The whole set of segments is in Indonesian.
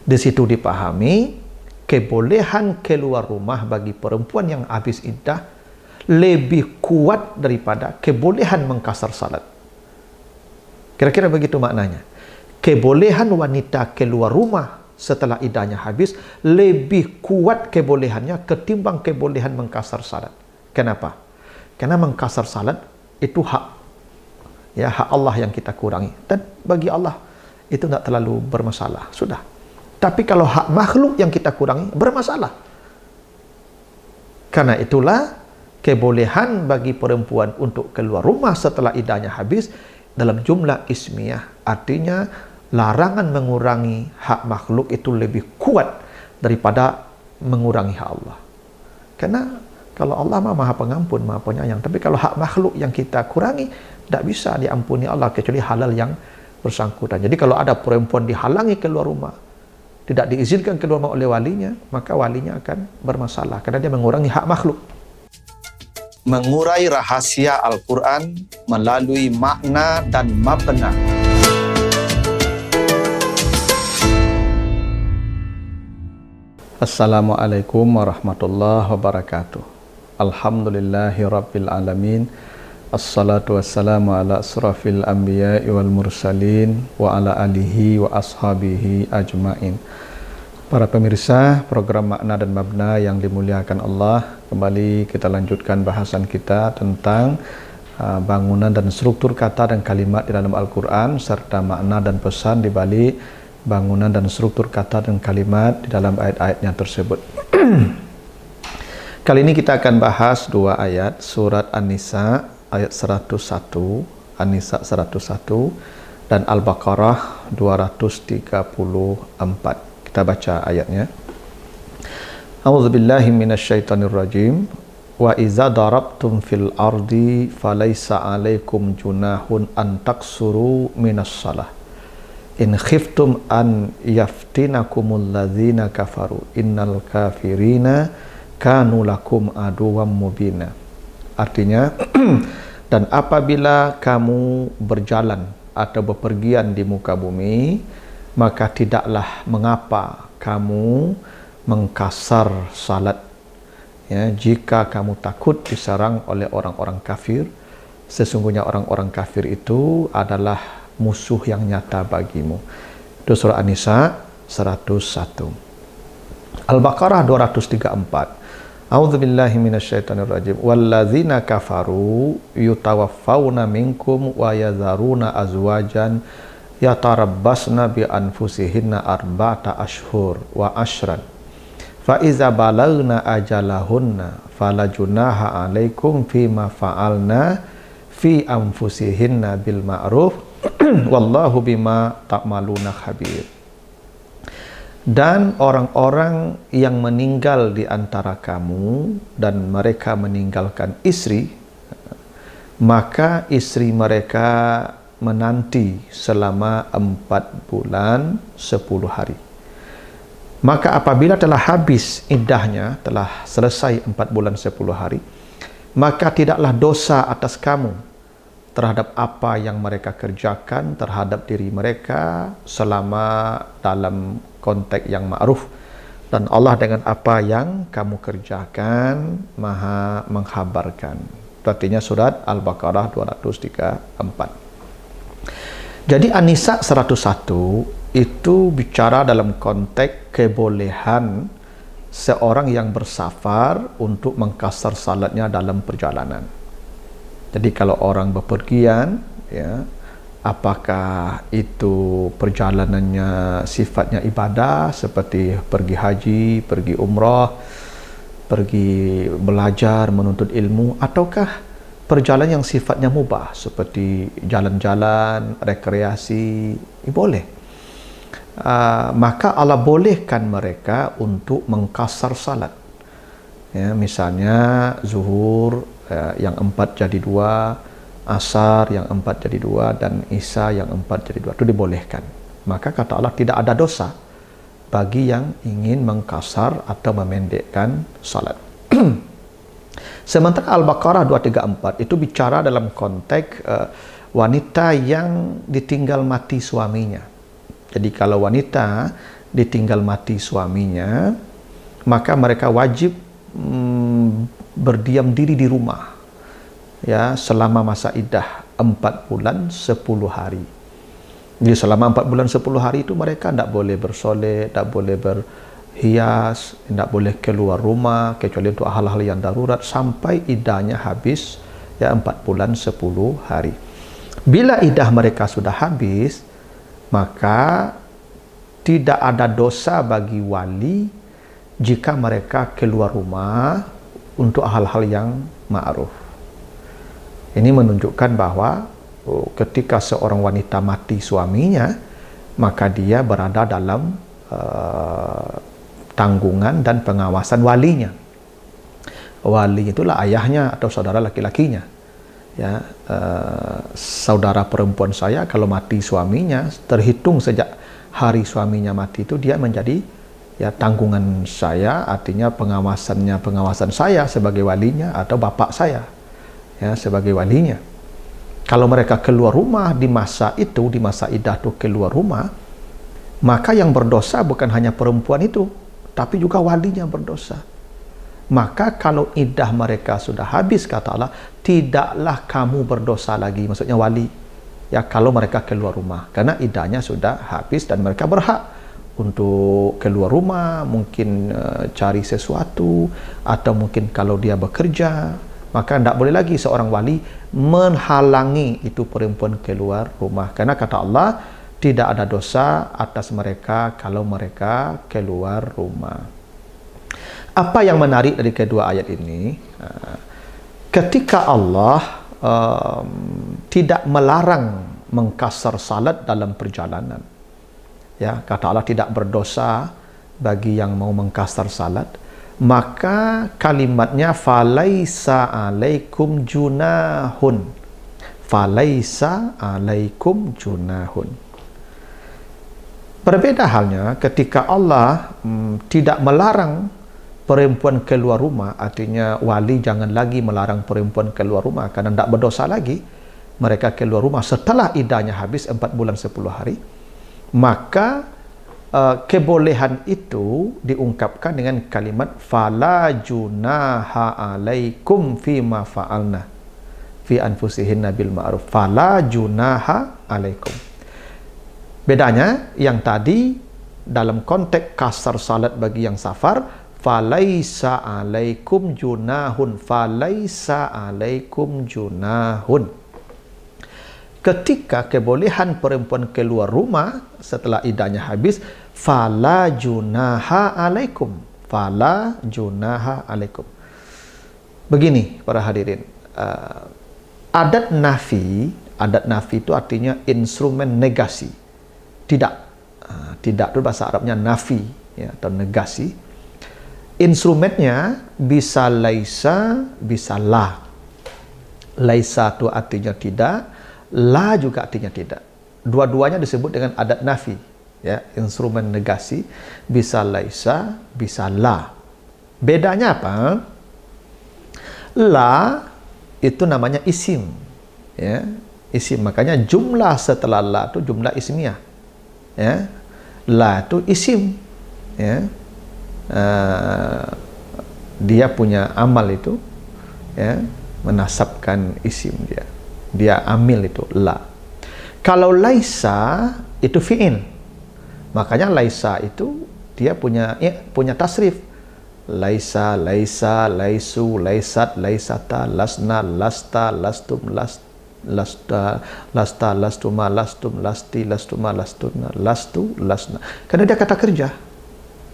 Di situ dipahami kebolehan keluar rumah bagi perempuan yang habis iddah lebih kuat daripada kebolehan mengkasar salat. Kira-kira begitu maknanya. Kebolehan wanita keluar rumah setelah iddahnya habis lebih kuat kebolehannya ketimbang kebolehan mengkasar salat. Kenapa? Karena mengkasar salat itu hak, ya, hak Allah yang kita kurangi, dan bagi Allah itu tidak terlalu bermasalah, sudah. Tapi kalau hak makhluk yang kita kurangi bermasalah. Karena itulah kebolehan bagi perempuan untuk keluar rumah setelah iddahnya habis dalam jumlah ismiyah, artinya larangan mengurangi hak makhluk itu lebih kuat daripada mengurangi hak Allah. Karena kalau Allah maha pengampun, maha penyayang. Tapi kalau hak makhluk yang kita kurangi, tidak bisa diampuni Allah kecuali halal yang bersangkutan. Jadi kalau ada perempuan dihalangi keluar rumah, tidak diizinkan keluar rumah oleh walinya, maka walinya akan bermasalah karena dia mengurangi hak makhluk. Mengurai rahasia Al-Quran melalui makna dan mabna. Assalamualaikum warahmatullahi wabarakatuh. Alhamdulillahi rabbil alamin. Assalatu wassalamu ala asrafil anbiya'i wal mursalin wa ala alihi wa ashabihi ajmain. Para pemirsa program Makna dan Mabna yang dimuliakan Allah, kembali kita lanjutkan bahasan kita tentang bangunan dan struktur kata dan kalimat di dalam Al-Quran, serta makna dan pesan di balik bangunan dan struktur kata dan kalimat di dalam ayat-ayatnya tersebut. Kali ini kita akan bahas dua ayat, surat An-Nisa ayat 101, An-Nisa 101, dan Al-Baqarah 234. Kita baca ayatnya. A'udzubillahi minasyaitonirrajim. Wa iza darabtum fil ardi falaysa 'alaikum junahun an taksuru minas shalah in khiftum an yaftinakumul ladzina kafaru innal kafirina kanu lakum aduwwam mubina. Artinya, dan apabila kamu berjalan atau bepergian di muka bumi, maka tidaklah mengapa kamu mengkasar salat, ya, jika kamu takut diserang oleh orang-orang kafir. Sesungguhnya orang-orang kafir itu adalah musuh yang nyata bagimu. Itu surah An-Nisa 101. Al-Baqarah 234. A'udzubillahi minasyaitonirrajim. Walladzina kafaru yutawaffawna minkum wa yadharuna azwajan yatarabbasna bi anfusihinna arba'ata ashhur wa ashran fa iza balagna ajalahunna fala junaha 'alaikum fima fa'alna fi anfusihinna bil ma'ruf wallahu bima ta'maluna khabir. Dan orang-orang yang meninggal di antara kamu dan mereka meninggalkan istri, maka istri mereka menanti selama 4 bulan 10 hari. Maka apabila telah habis iddahnya, telah selesai 4 bulan 10 hari, maka tidaklah dosa atas kamu terhadap apa yang mereka kerjakan terhadap diri mereka selama dalam konteks yang ma'ruf, dan Allah dengan apa yang kamu kerjakan maha menghabarkan. Artinya surat Al-Baqarah 234. Jadi An-Nisa 101 itu bicara dalam konteks kebolehan seorang yang bersafar untuk mengkasar salatnya dalam perjalanan. Jadi kalau orang bepergian, ya, apakah itu perjalanannya sifatnya ibadah seperti pergi haji, pergi umrah, pergi belajar menuntut ilmu, ataukah perjalanan yang sifatnya mubah seperti jalan-jalan, rekreasi, boleh. Maka Allah bolehkan mereka untuk mengkasar salat. Ya, misalnya zuhur yang 4 jadi 2, asar yang 4 jadi 2, dan isya yang 4 jadi 2. Itu dibolehkan. Maka kata Allah tidak ada dosa bagi yang ingin mengkasar atau memendekkan salat. Sementara Al-Baqarah 234 itu bicara dalam konteks wanita yang ditinggal mati suaminya. Jadi kalau wanita ditinggal mati suaminya, maka mereka wajib berdiam diri di rumah ya selama masa iddah 4 bulan 10 hari. Jadi selama 4 bulan 10 hari itu mereka tidak boleh bersolek, tidak boleh berhias, tidak boleh keluar rumah kecuali untuk hal-hal yang darurat sampai iddahnya habis ya 4 bulan 10 hari. Bila iddah mereka sudah habis, maka tidak ada dosa bagi wali jika mereka keluar rumah untuk hal-hal yang ma'ruf. Ini menunjukkan bahwa ketika seorang wanita mati suaminya, maka dia berada dalam tanggungan dan pengawasan walinya. Wali itulah ayahnya atau saudara laki-lakinya. Ya, saudara perempuan saya kalau mati suaminya, terhitung sejak hari suaminya mati itu dia menjadi ya tanggungan saya, artinya pengawasan saya sebagai walinya atau bapak saya ya sebagai walinya. Kalau mereka keluar rumah di masa itu, di masa iddah itu keluar rumah, maka yang berdosa bukan hanya perempuan itu, tapi juga walinya berdosa. Maka kalau iddah mereka sudah habis, kata Allah, tidaklah kamu berdosa lagi, maksudnya wali ya kalau mereka keluar rumah, karena iddahnya sudah habis dan mereka berhak untuk keluar rumah, mungkin cari sesuatu, atau mungkin kalau dia bekerja, maka tidak boleh lagi seorang wali menghalangi itu perempuan keluar rumah, karena kata Allah tidak ada dosa atas mereka kalau mereka keluar rumah. Apa yang menarik dari kedua ayat ini, ketika Allah tidak melarang mengkasar salat dalam perjalanan, ya, kata Allah tidak berdosa bagi yang mau mengkasar salat, maka kalimatnya falaisa alaikum junahun, falaisa alaikum junahun. Berbeda halnya ketika Allah tidak melarang perempuan keluar rumah, artinya wali jangan lagi melarang perempuan keluar rumah karena tidak berdosa lagi mereka keluar rumah setelah iddahnya habis 4 bulan 10 hari, maka kebolehan itu diungkapkan dengan kalimat fala junaha alaikum fima fa'alna fi anfusihinna bil ma'ruf, fala junaha alaikum. Bedanya yang tadi dalam konteks kasar salat bagi yang safar, falaisa alaikum junahun, falaisa alaikum junahun. Ketika kebolehan perempuan keluar rumah setelah iddahnya habis, fala junaha alaikum, fala junaha alaikum. Begini para hadirin, adat nafi itu artinya instrumen negasi. Tidak itu bahasa Arabnya nafi ya, atau negasi. Instrumennya bisa laisa, bisa la. Laisa itu artinya tidak, la juga artinya tidak. Dua-duanya disebut dengan adat nafi, ya, instrumen negasi, bisa laisa, bisa la. Bedanya apa? La itu namanya isim, ya, isim. Makanya jumlah setelah la itu jumlah ismiyah, ya. La itu isim, ya. Dia punya amal itu ya, menasabkan isim dia amil itu la. Kalau laisa itu fi'il, makanya laisa itu dia punya tasrif, laisa, laisa, laisu, laisat, laisata, lasna, lasta, lastum, lasta, lastuma, lastum, lasti, lastuma, lastuna, lastu, lasna, karena dia kata kerja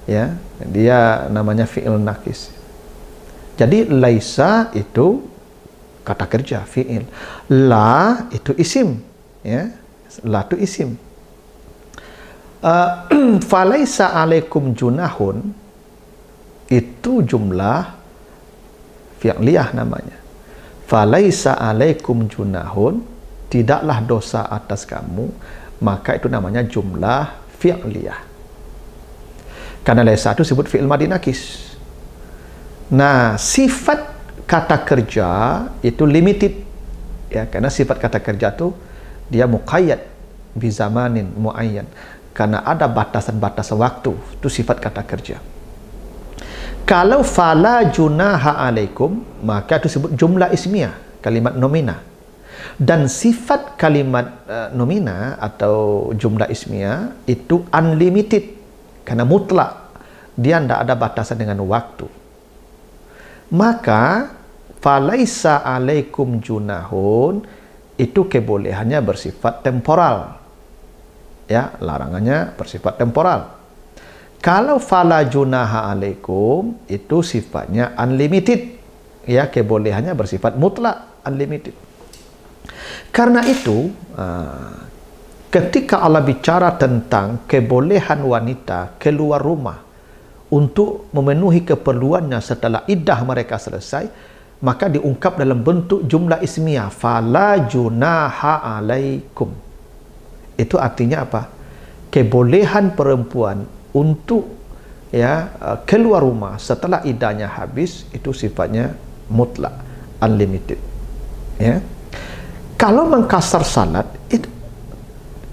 ya, dia namanya fi'il nakis. Jadi laisa itu kata kerja, fi'il. La itu isim, ya, la itu isim. Falaisa alaikum junahun itu jumlah fi'liyah namanya. Falaisa alaikum junahun, tidaklah dosa atas kamu, maka itu namanya jumlah fi'liyah. Karena laisa itu disebut fi'il madhi nakis. Nah, sifat kata kerja itu limited ya, karena sifat kata kerja itu dia muqayyad bi zamanin muayyan. karena ada batasan-batasan waktu. Itu sifat kata kerja. Kalau fala junaha alaikum, maka itu disebut jumlah ismiyah, kalimat nomina. Dan sifat kalimat nomina atau jumlah ismiyah itu unlimited, karena mutlak. Dia tidak ada batasan dengan waktu. Maka falaisa alaikum junahun itu kebolehannya bersifat temporal. Ya, larangannya bersifat temporal. Kalau fala junaha alaikum itu sifatnya unlimited. Ya, kebolehannya bersifat mutlak, unlimited. Karena itu, ketika Allah bicara tentang kebolehan wanita keluar rumah untuk memenuhi keperluannya setelah iddah mereka selesai, maka diungkap dalam bentuk jumlah ismiyah, fala junaha alaikum. Itu artinya apa? Kebolehan perempuan untuk keluar rumah setelah iddahnya habis itu sifatnya mutlak, unlimited. Ya. Kalau mengkasar salat itu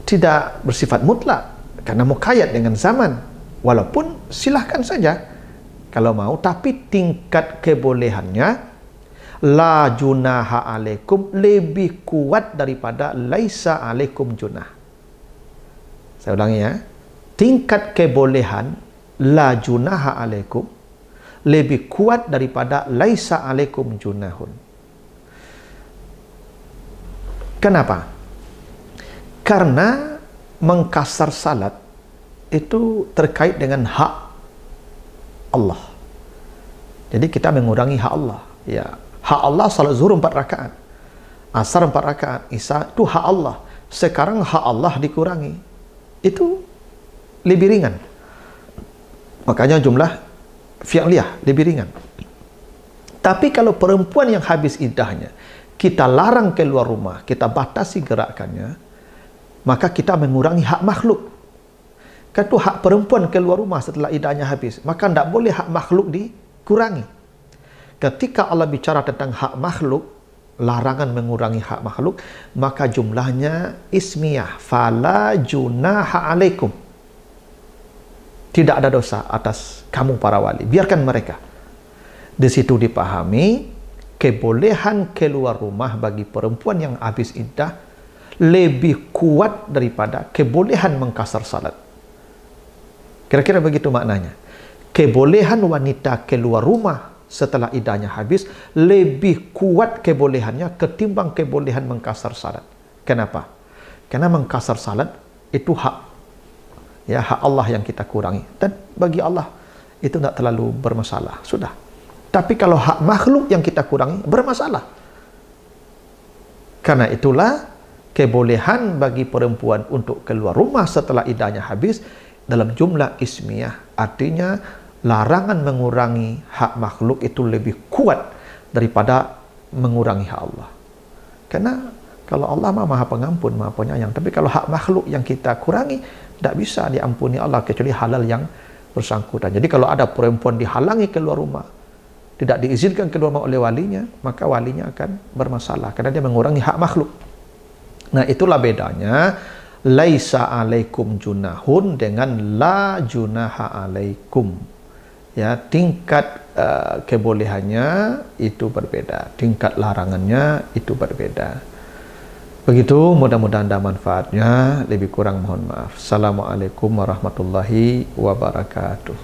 tidak bersifat mutlak karena muqayyad dengan zaman. Walaupun silahkan saja kalau mau, tapi tingkat kebolehannya la junaha alaikum lebih kuat daripada laisa alaikum junah. Saya ulangi ya. Tingkat kebolehan la junaha alaikum lebih kuat daripada laisa alaikum junahun. Kenapa? Karena mengkasar salat itu terkait dengan hak Allah. Jadi kita mengurangi hak Allah. Ya, hak Allah salat zuhur 4 rakaat, asar 4 rakaat, isya itu hak Allah. Sekarang hak Allah dikurangi. Itu lebih ringan. Makanya jumlah fi'liyah lebih ringan. Tapi kalau perempuan yang habis iddahnya kita larang keluar rumah, kita batasi gerakannya, maka kita mengurangi hak makhluk. Kalau hak perempuan keluar rumah setelah iddahnya habis, maka tidak boleh hak makhluk dikurangi. Ketika Allah bicara tentang hak makhluk, larangan mengurangi hak makhluk, maka jumlahnya ismiyah, fala junaha alaikum. Tidak ada dosa atas kamu para wali, biarkan mereka. Di situ dipahami kebolehan keluar rumah bagi perempuan yang habis iddah lebih kuat daripada kebolehan mengkasar salat. Kira-kira begitu maknanya. Kebolehan wanita keluar rumah setelah iddahnya habis lebih kuat kebolehannya ketimbang kebolehan mengkasar salat. Kenapa? Karena mengkasar salat itu hak, ya, hak Allah yang kita kurangi, dan bagi Allah itu tidak terlalu bermasalah, sudah. Tapi kalau hak makhluk yang kita kurangi bermasalah. Karena itulah kebolehan bagi perempuan untuk keluar rumah setelah iddahnya habis dalam jumlah ismiyah, artinya larangan mengurangi hak makhluk itu lebih kuat daripada mengurangi hak Allah. Karena kalau Allah Maha Pengampun, Maha Penyayang, tapi kalau hak makhluk yang kita kurangi tidak bisa diampuni Allah kecuali halal yang bersangkutan. Jadi kalau ada perempuan dihalangi keluar rumah, tidak diizinkan keluar rumah oleh walinya, maka walinya akan bermasalah karena dia mengurangi hak makhluk. Nah, itulah bedanya laisa alaikum junahun dengan la junaha alaikum. Ya, tingkat kebolehannya itu berbeda, tingkat larangannya itu berbeda. Begitu, mudah-mudahan ada manfaatnya. Lebih kurang mohon maaf. Assalamualaikum warahmatullahi wabarakatuh.